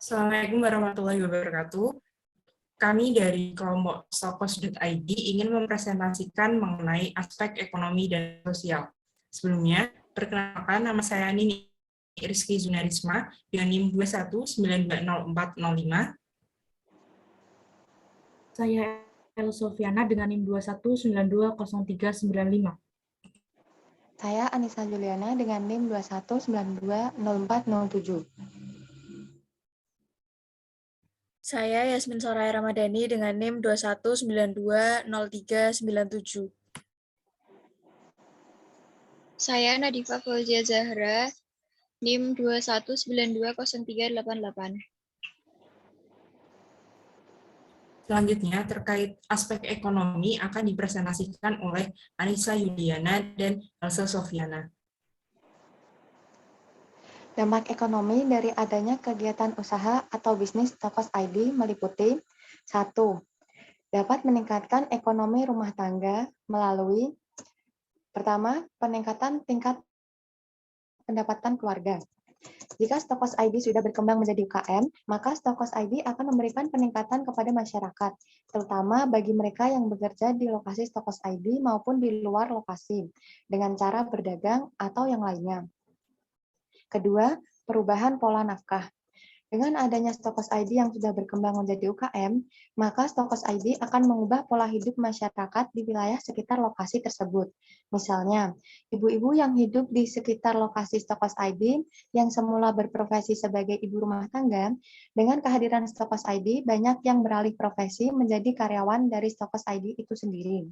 Assalamualaikum warahmatullahi wabarakatuh. Kami dari kelompok Stokos.id ingin mempresentasikan mengenai aspek ekonomi dan sosial. Sebelumnya, perkenalkan nama saya Nini Rizky Zunarisma dengan NIM 21920405. Saya El Sofiana dengan NIM 21920395. Saya Anissa Juliana dengan NIM 21920407. Saya Yasmin Soraya Ramadhani dengan NIM 21920397. Saya Nadifa Fauzia Zahra, NIM 21920388. Selanjutnya, terkait aspek ekonomi akan dipresentasikan oleh Anissa Yuliana dan Elsa Sofiana. Dampak ekonomi dari adanya kegiatan usaha atau bisnis Stokos.id meliputi 1. Dapat meningkatkan ekonomi rumah tangga melalui pertama, peningkatan tingkat pendapatan keluarga. Jika Stokos.id sudah berkembang menjadi UKM, maka Stokos.id akan memberikan peningkatan kepada masyarakat, terutama bagi mereka yang bekerja di lokasi Stokos.id maupun di luar lokasi, dengan cara berdagang atau yang lainnya. Kedua, perubahan pola nafkah. Dengan adanya Stokos.id yang sudah berkembang menjadi UKM, maka Stokos.id akan mengubah pola hidup masyarakat di wilayah sekitar lokasi tersebut. Misalnya, ibu-ibu yang hidup di sekitar lokasi Stokos.id yang semula berprofesi sebagai ibu rumah tangga, dengan kehadiran Stokos.id banyak yang beralih profesi menjadi karyawan dari Stokos.id itu sendiri.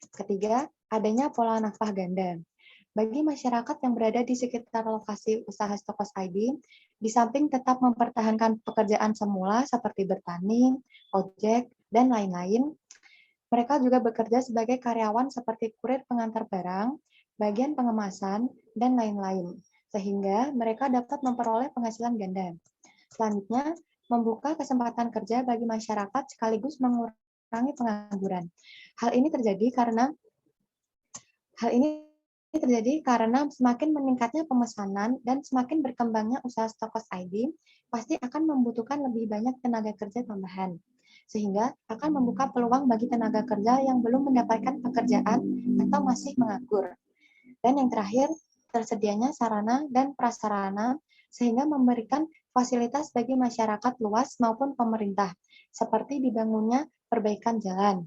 Ketiga, adanya pola nafkah ganda. Bagi masyarakat yang berada di sekitar lokasi usaha Stokos.id, di samping tetap mempertahankan pekerjaan semula seperti bertani, ojek, dan lain-lain, mereka juga bekerja sebagai karyawan seperti kurir pengantar barang, bagian pengemasan, dan lain-lain, sehingga mereka dapat memperoleh penghasilan ganda. Selanjutnya, membuka kesempatan kerja bagi masyarakat sekaligus mengurangi pengangguran. Hal ini terjadi karena semakin meningkatnya pemesanan dan semakin berkembangnya usaha Stokos.id pasti akan membutuhkan lebih banyak tenaga kerja tambahan, sehingga akan membuka peluang bagi tenaga kerja yang belum mendapatkan pekerjaan atau masih menganggur. Dan yang terakhir, tersedianya sarana dan prasarana sehingga memberikan fasilitas bagi masyarakat luas maupun pemerintah, seperti dibangunnya perbaikan jalan.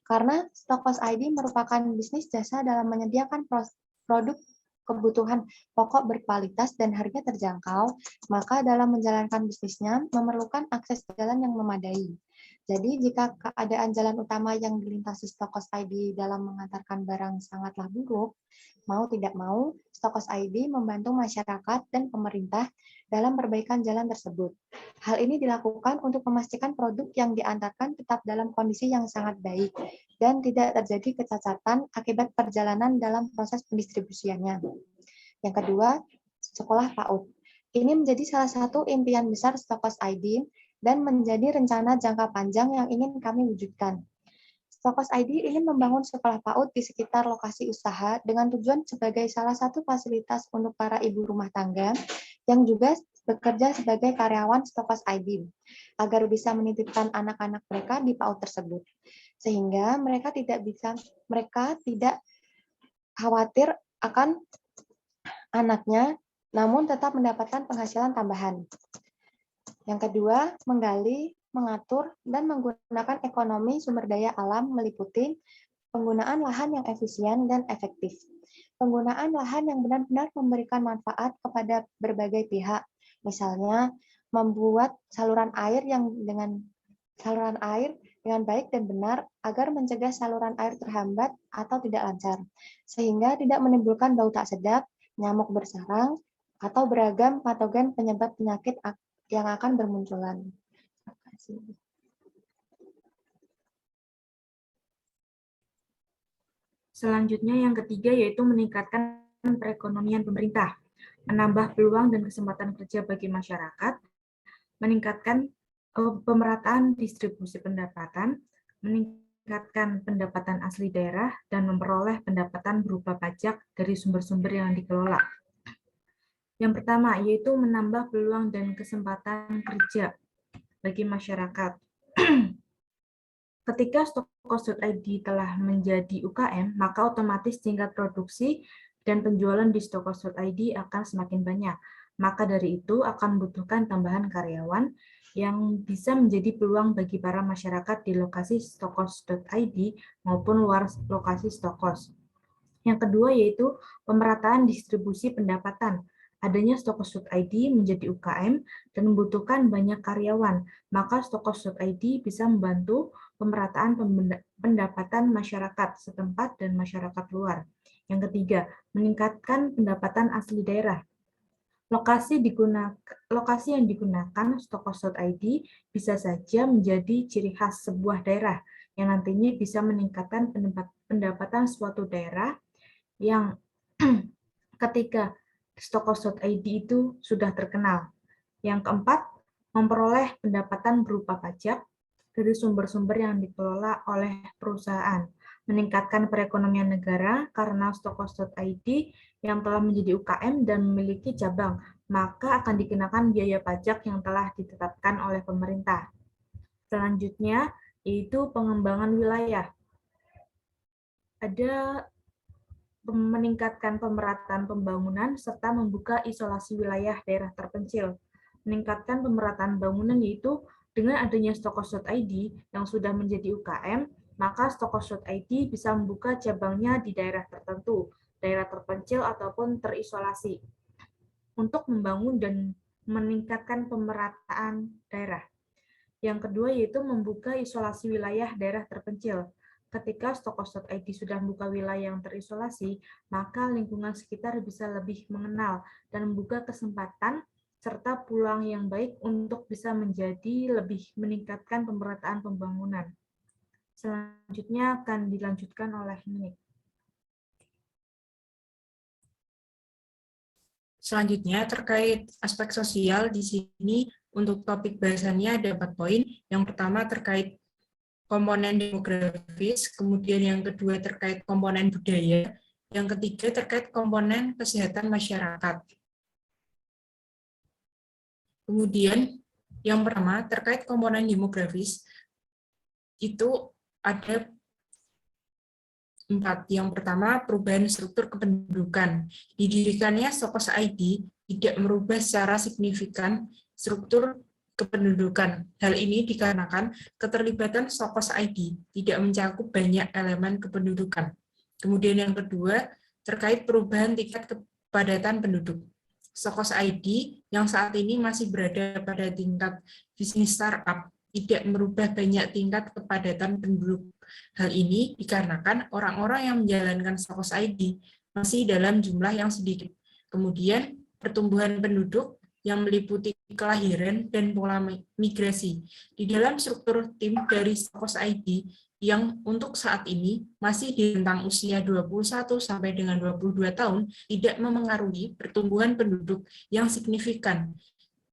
Karena Stokos.id merupakan bisnis jasa dalam menyediakan produk kebutuhan pokok berkualitas dan harga terjangkau, maka dalam menjalankan bisnisnya memerlukan akses jalan yang memadai. Jadi jika keadaan jalan utama yang dilintasi Stokos.id dalam mengantarkan barang sangatlah buruk, mau tidak mau, Stokos.id membantu masyarakat dan pemerintah dalam perbaikan jalan tersebut. Hal ini dilakukan untuk memastikan produk yang diantarkan tetap dalam kondisi yang sangat baik dan tidak terjadi kecacatan akibat perjalanan dalam proses pendistribusiannya. Yang kedua, sekolah PAUD. Ini menjadi salah satu impian besar Stokos.id dan menjadi rencana jangka panjang yang ingin kami wujudkan. Stokos.id ingin membangun sekolah PAUD di sekitar lokasi usaha dengan tujuan sebagai salah satu fasilitas untuk para ibu rumah tangga yang juga bekerja sebagai karyawan Stokos.id agar bisa menitipkan anak-anak mereka di PAUD tersebut. Sehingga mereka tidak khawatir akan anaknya, namun tetap mendapatkan penghasilan tambahan. Yang kedua, menggali, mengatur, dan menggunakan ekonomi sumber daya alam meliputi penggunaan lahan yang efisien dan efektif. Penggunaan lahan yang benar-benar memberikan manfaat kepada berbagai pihak, misalnya membuat saluran air dengan baik dan benar agar mencegah saluran air terhambat atau tidak lancar, sehingga tidak menimbulkan bau tak sedap, nyamuk bersarang, atau beragam patogen penyebab penyakit yang akan bermunculan. Terima kasih. Selanjutnya yang ketiga yaitu meningkatkan perekonomian pemerintah, menambah peluang dan kesempatan kerja bagi masyarakat, meningkatkan pemerataan distribusi pendapatan, meningkatkan pendapatan asli daerah, dan memperoleh pendapatan berupa pajak dari sumber-sumber yang dikelola. Yang pertama, yaitu menambah peluang dan kesempatan kerja bagi masyarakat. Ketika Stokos.id telah menjadi UKM, maka otomatis tingkat produksi dan penjualan di Stokos.id akan semakin banyak. Maka dari itu akan membutuhkan tambahan karyawan yang bisa menjadi peluang bagi para masyarakat di lokasi Stokos.id maupun luar lokasi Stokos. Yang kedua yaitu pemerataan distribusi pendapatan. Adanya Stokos.id menjadi UKM dan membutuhkan banyak karyawan, maka Stokos.id bisa membantu pemerataan pendapatan masyarakat setempat dan masyarakat luar. Yang ketiga, meningkatkan pendapatan asli daerah. Lokasi yang digunakan Stokos.id bisa saja menjadi ciri khas sebuah daerah yang nantinya bisa meningkatkan pendapatan suatu daerah yang ketika Stokos.id itu sudah terkenal. Yang keempat, memperoleh pendapatan berupa pajak dari sumber-sumber yang dikelola oleh perusahaan. Meningkatkan perekonomian negara karena Stokos.id yang telah menjadi UKM dan memiliki cabang, maka akan dikenakan biaya pajak yang telah ditetapkan oleh pemerintah. Selanjutnya, yaitu pengembangan wilayah. Ada meningkatkan pemerataan pembangunan, serta membuka isolasi wilayah daerah terpencil. Meningkatkan pemerataan bangunan yaitu dengan adanya Stokos.id yang sudah menjadi UKM, maka Stokos.id bisa membuka cabangnya di daerah tertentu, daerah terpencil ataupun terisolasi, untuk membangun dan meningkatkan pemerataan daerah. Yang kedua yaitu membuka isolasi wilayah daerah terpencil. Ketika Stokos.id sudah membuka wilayah yang terisolasi, maka lingkungan sekitar bisa lebih mengenal dan membuka kesempatan serta peluang yang baik untuk bisa menjadi lebih meningkatkan pemerataan pembangunan. Selanjutnya akan dilanjutkan oleh Nick. Selanjutnya, terkait aspek sosial, di sini untuk topik bahasannya ada 4 poin. Yang pertama terkait komponen demografis, kemudian yang kedua terkait komponen budaya, yang ketiga terkait komponen kesehatan masyarakat. Kemudian yang pertama terkait komponen demografis, itu ada 4. Yang pertama, perubahan struktur kependudukan. Didirikannya Stokos.id tidak merubah secara signifikan struktur kependudukan. Hal ini dikarenakan keterlibatan Stokos.id tidak mencakup banyak elemen kependudukan. Kemudian yang kedua, terkait perubahan tingkat kepadatan penduduk. Stokos.id yang saat ini masih berada pada tingkat bisnis startup tidak merubah banyak tingkat kepadatan penduduk. Hal ini dikarenakan orang-orang yang menjalankan Stokos.id masih dalam jumlah yang sedikit. Kemudian pertumbuhan penduduk yang meliputi kelahiran dan pola migrasi. Di dalam struktur tim dari Stokos.id yang untuk saat ini masih di rentang usia 21 sampai dengan 22 tahun tidak memengaruhi pertumbuhan penduduk yang signifikan.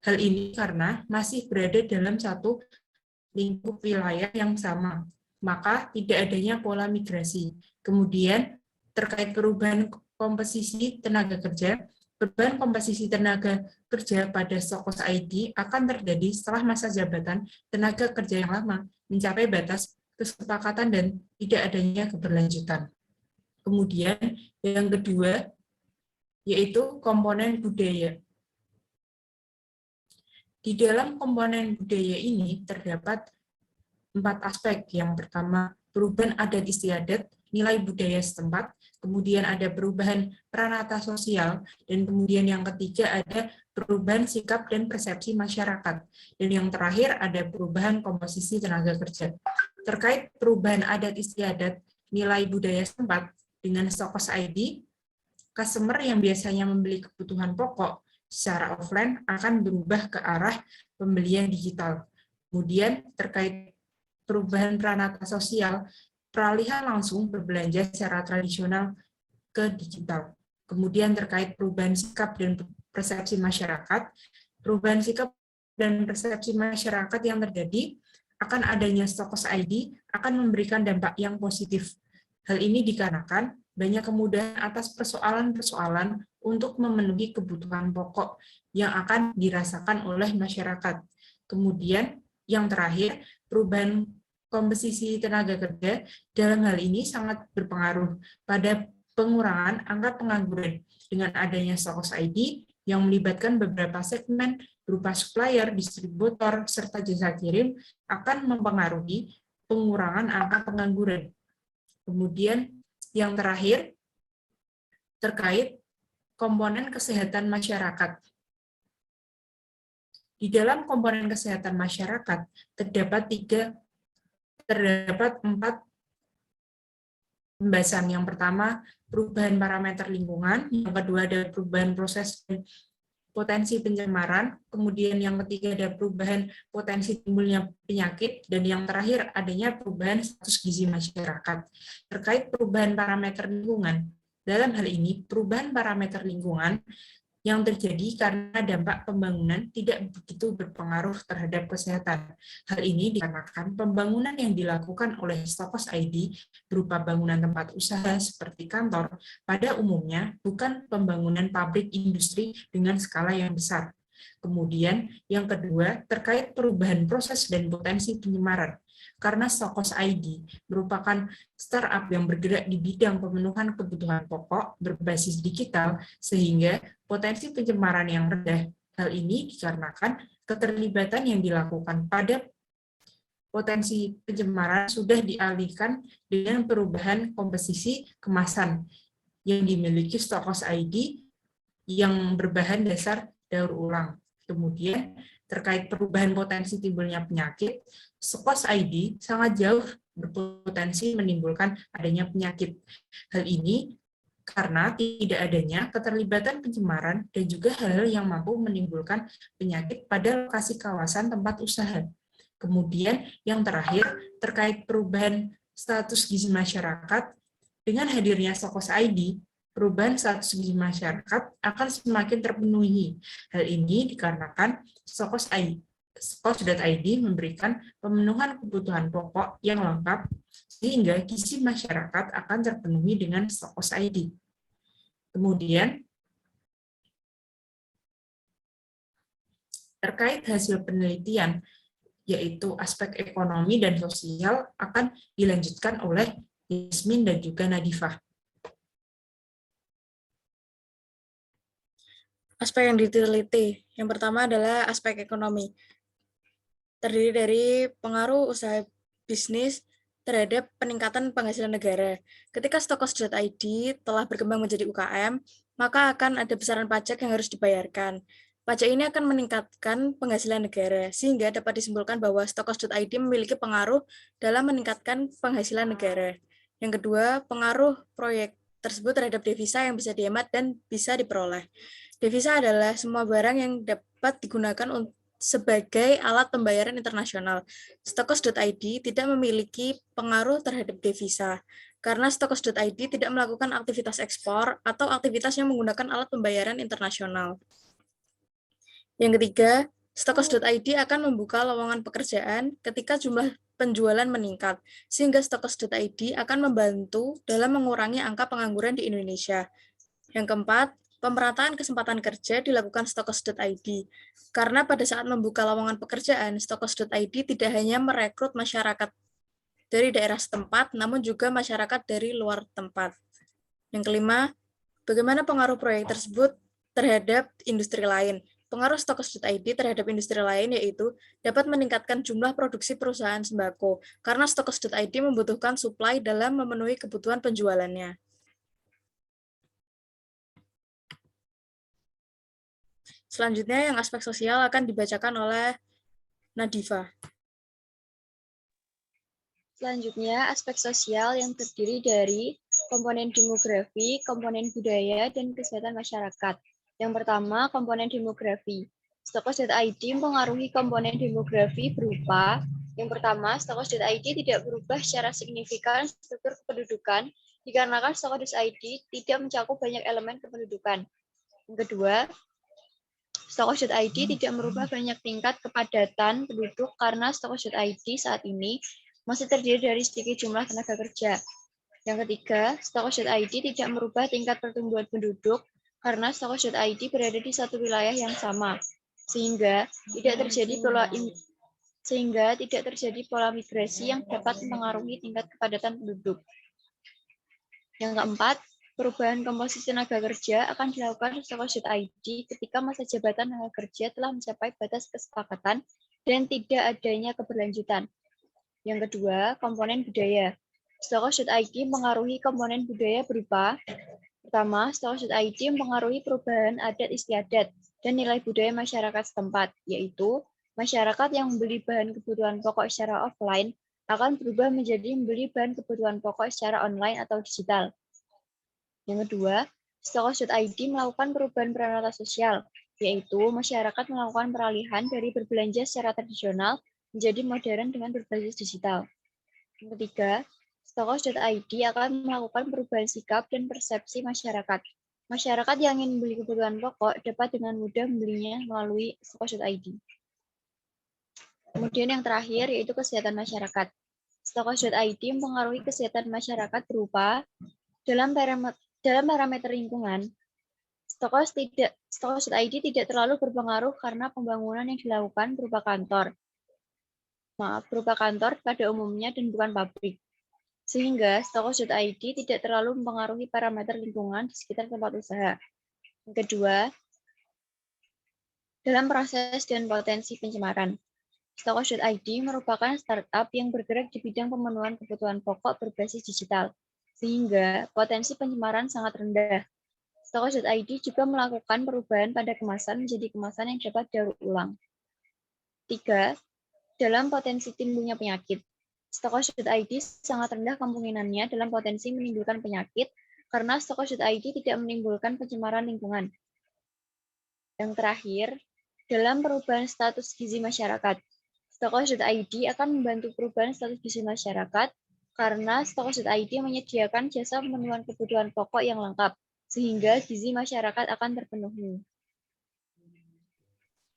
Hal ini karena masih berada dalam satu lingkup wilayah yang sama, maka tidak adanya pola migrasi. Kemudian terkait perubahan komposisi tenaga kerja, perubahan komposisi tenaga kerja pada Stokos.id akan terjadi setelah masa jabatan tenaga kerja yang lama mencapai batas kesepakatan dan tidak adanya keberlanjutan. Kemudian yang kedua yaitu komponen budaya. Di dalam komponen budaya ini terdapat 4 aspek. Yang pertama, perubahan adat istiadat, nilai budaya setempat, kemudian ada perubahan pranata sosial, dan kemudian yang ketiga ada perubahan sikap dan persepsi masyarakat. Dan yang terakhir ada perubahan komposisi tenaga kerja. Terkait perubahan adat istiadat, nilai budaya setempat, dengan Stokos.id, customer yang biasanya membeli kebutuhan pokok secara offline akan berubah ke arah pembelian digital. Kemudian terkait perubahan pranata sosial, peralihan langsung berbelanja secara tradisional ke digital. Kemudian terkait perubahan sikap dan persepsi masyarakat, perubahan sikap dan persepsi masyarakat yang terjadi akan adanya Stokos.id akan memberikan dampak yang positif. Hal ini dikarenakan banyak kemudahan atas persoalan-persoalan untuk memenuhi kebutuhan pokok yang akan dirasakan oleh masyarakat. Kemudian yang terakhir, perubahan komposisi tenaga kerja dalam hal ini sangat berpengaruh pada pengurangan angka pengangguran dengan adanya Stokos ID yang melibatkan beberapa segmen berupa supplier, distributor, serta jasa kirim akan mempengaruhi pengurangan angka pengangguran. Kemudian yang terakhir terkait komponen kesehatan masyarakat. Di dalam komponen kesehatan masyarakat terdapat 4 pembahasan. Yang pertama, perubahan parameter lingkungan, yang kedua ada perubahan proses dan potensi pencemaran, kemudian yang ketiga ada perubahan potensi timbulnya penyakit, dan yang terakhir adanya perubahan status gizi masyarakat. Terkait perubahan parameter lingkungan, dalam hal ini perubahan parameter lingkungan yang terjadi karena dampak pembangunan tidak begitu berpengaruh terhadap kesehatan. Hal ini dikarenakan pembangunan yang dilakukan oleh Stokos ID berupa bangunan tempat usaha seperti kantor, pada umumnya bukan pembangunan pabrik industri dengan skala yang besar. Kemudian yang kedua, terkait perubahan proses dan potensi pencemaran. Karena Stokos ID merupakan startup yang bergerak di bidang pemenuhan kebutuhan pokok berbasis digital, sehingga potensi pencemaran yang rendah. Hal ini dikarenakan keterlibatan yang dilakukan pada potensi pencemaran sudah dialihkan dengan perubahan komposisi kemasan yang dimiliki Stokos ID yang berbahan dasar daur ulang. Kemudian terkait perubahan potensi timbulnya penyakit, Stokos ID sangat jauh berpotensi menimbulkan adanya penyakit. Hal ini karena tidak adanya keterlibatan pencemaran dan juga hal-hal yang mampu menimbulkan penyakit pada lokasi kawasan tempat usaha. Kemudian yang terakhir, terkait perubahan status gizi masyarakat, dengan hadirnya Stokos ID, perubahan status gizi masyarakat akan semakin terpenuhi. Hal ini dikarenakan Stokos.id memberikan pemenuhan kebutuhan pokok yang lengkap, sehingga gizi masyarakat akan terpenuhi dengan Stokos ID. Kemudian, terkait hasil penelitian, yaitu aspek ekonomi dan sosial, akan dilanjutkan oleh Yasmin dan juga Nadifah. Aspek yang diteliti. Yang pertama adalah aspek ekonomi. Terdiri dari pengaruh usaha bisnis terhadap peningkatan penghasilan negara. Ketika Stokos.id telah berkembang menjadi UKM, maka akan ada besaran pajak yang harus dibayarkan. Pajak ini akan meningkatkan penghasilan negara, sehingga dapat disimpulkan bahwa Stokos.id memiliki pengaruh dalam meningkatkan penghasilan negara. Yang kedua, pengaruh proyek tersebut terhadap devisa yang bisa dihemat dan bisa diperoleh. Devisa adalah semua barang yang dapat digunakan sebagai alat pembayaran internasional. Stokos.id tidak memiliki pengaruh terhadap devisa, karena Stokos.id tidak melakukan aktivitas ekspor atau aktivitas yang menggunakan alat pembayaran internasional. Yang ketiga, Stokos.id akan membuka lowongan pekerjaan ketika jumlah penjualan meningkat, sehingga Stokos.id akan membantu dalam mengurangi angka pengangguran di Indonesia. Yang keempat, pemerataan kesempatan kerja dilakukan Stokos.id, karena pada saat membuka lowongan pekerjaan, Stokos.id tidak hanya merekrut masyarakat dari daerah setempat, namun juga masyarakat dari luar tempat. Yang kelima, bagaimana pengaruh proyek tersebut terhadap industri lain? Pengaruh Stokos.id terhadap industri lain yaitu dapat meningkatkan jumlah produksi perusahaan sembako, karena Stokos.id membutuhkan suplai dalam memenuhi kebutuhan penjualannya. Selanjutnya, yang aspek sosial akan dibacakan oleh Nadifah. Selanjutnya, aspek sosial yang terdiri dari komponen demografi, komponen budaya, dan kesehatan masyarakat. Yang pertama, komponen demografi. Stokos.id mempengaruhi komponen demografi berupa, yang pertama, Stokos.id tidak berubah secara signifikan struktur kependudukan, dikarenakan Stokos.id tidak mencakup banyak elemen kependudukan. Yang kedua, Stokos.id tidak merubah banyak tingkat kepadatan penduduk karena Stokos.id saat ini masih terdiri dari sedikit jumlah tenaga kerja. Yang ketiga, Stokos.id tidak merubah tingkat pertumbuhan penduduk karena stokos.id berada di satu wilayah yang sama, sehingga tidak terjadi pola migrasi yang dapat mempengaruhi tingkat kepadatan penduduk. Yang keempat, perubahan komposisi tenaga kerja akan dilakukan stokos.id ketika masa jabatan tenaga kerja telah mencapai batas kesepakatan dan tidak adanya keberlanjutan. Yang kedua, komponen budaya. Stokos.id mengaruhi komponen budaya berupa: pertama, stokos.id mempengaruhi perubahan adat istiadat dan nilai budaya masyarakat setempat, yaitu masyarakat yang membeli bahan kebutuhan pokok secara offline akan berubah menjadi membeli bahan kebutuhan pokok secara online atau digital. Yang kedua, stokos.id melakukan perubahan peran rantai sosial, yaitu masyarakat melakukan peralihan dari berbelanja secara tradisional menjadi modern dengan berbasis digital. Yang ketiga, stokos.id akan melakukan perubahan sikap dan persepsi masyarakat. Masyarakat yang ingin membeli kebutuhan pokok dapat dengan mudah membelinya melalui stokos.id. Kemudian yang terakhir yaitu kesehatan masyarakat. Stokos.id mempengaruhi kesehatan masyarakat berupa dalam parameter lingkungan. Stokos.id tidak terlalu berpengaruh karena pembangunan yang dilakukan berupa kantor pada umumnya dan bukan pabrik. Sehingga stokos.id tidak terlalu mempengaruhi parameter lingkungan di sekitar tempat usaha. Yang kedua, dalam proses dan potensi pencemaran. Stokos.id merupakan startup yang bergerak di bidang pemenuhan kebutuhan pokok berbasis digital, sehingga potensi pencemaran sangat rendah. Stokos.id juga melakukan perubahan pada kemasan menjadi kemasan yang dapat daur ulang. 3. Dalam potensi timbulnya penyakit. Stokos.id sangat rendah kemungkinannya dalam potensi menimbulkan penyakit karena Stokos.id tidak menimbulkan pencemaran lingkungan. Yang terakhir, dalam perubahan status gizi masyarakat. Stokos.id akan membantu perubahan status gizi masyarakat karena Stokos.id menyediakan jasa pemenuhan kebutuhan pokok yang lengkap, sehingga gizi masyarakat akan terpenuhi.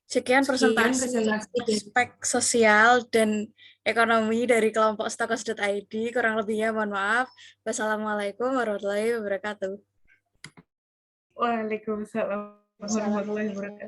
Sekian presentasi aspek sosial dan ekonomi dari kelompok stokos.id. Kurang lebihnya mohon maaf. Wassalamualaikum warahmatullahi wabarakatuh. Waalaikumsalam warahmatullahi wabarakatuh.